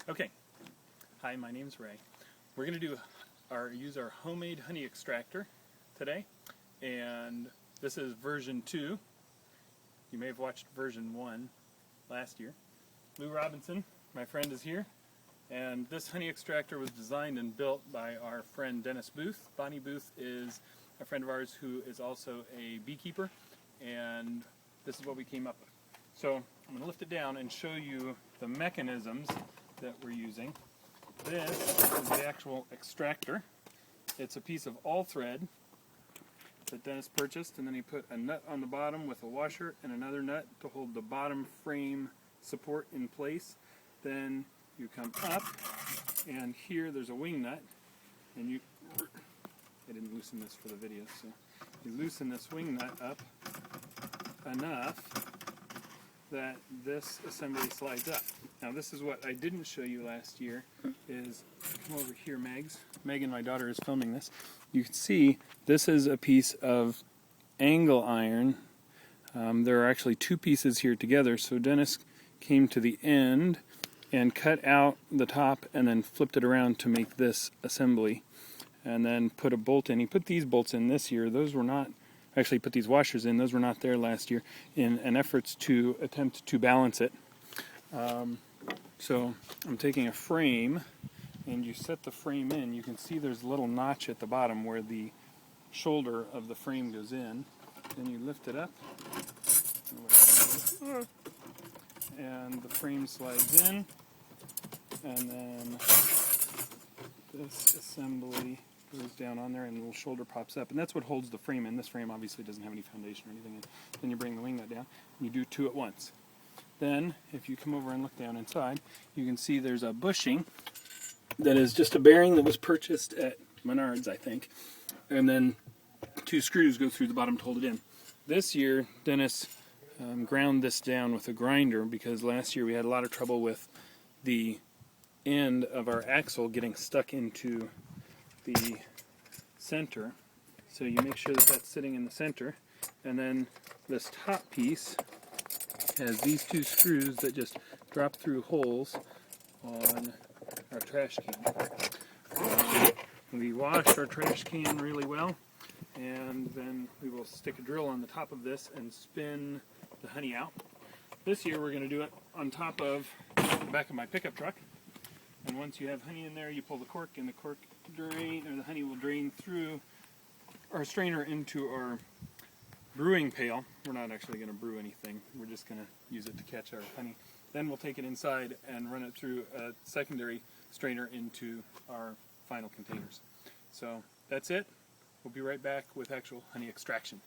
Okay, hi, my name's Ray. We're going to use our homemade honey extractor today, and this is version 2. You may have watched version 1 last year. Lou Robinson, my friend, is here, and this honey extractor was designed and built by our friend Dennis Booth. Bonnie Booth is a friend of ours who is also a beekeeper, and this is what we came up with. So I'm going to lift it down and show you the mechanisms that we're using. This is the actual extractor. It's a piece of all thread that Dennis purchased, and then he put a nut on the bottom with a washer and another nut to hold the bottom frame support in place. Then you come up, and here there's a wing nut, and I didn't loosen this for the video, so you loosen this wing nut up enough that this assembly slides up. Now this is what I didn't show you last year, is, come over here Megan, my daughter, is filming this. You can see this is a piece of angle iron. There are actually two pieces here together, so Dennis came to the end and cut out the top and then flipped it around to make this assembly, and then put a bolt in. He put these bolts in this year. Those were not, actually put these washers in, those were not there last year, in an effort to attempt to balance it. So I'm taking a frame, and you set the frame in. You can see there's a little notch at the bottom where the shoulder of the frame goes in. Then you lift it up, and the frame slides in, and then this assembly goes down on there, and the little shoulder pops up, and that's what holds the frame in. This frame obviously doesn't have any foundation or anything. Then you bring the wing nut down, and you do two at once. Then, if you come over and look down inside, you can see there's a bushing that is just a bearing that was purchased at Menards, I think, and then two screws go through the bottom to hold it in. This year, Dennis ground this down with a grinder, because last year we had a lot of trouble with the end of our axle getting stuck into the center. So you make sure that that's sitting in the center, and then this top piece has these two screws that just drop through holes on our trash can. We wash our trash can really well, and then we will stick a drill on the top of this and spin the honey out. This year we're going to do it on top of the back of my pickup truck, and once you have honey in there, you pull the cork, and the cork the honey will drain through our strainer into our brewing pail. We're not actually going to brew anything, we're just going to use it to catch our honey. Then we'll take it inside and run it through a secondary strainer into our final containers. So that's it. We'll be right back with actual honey extraction.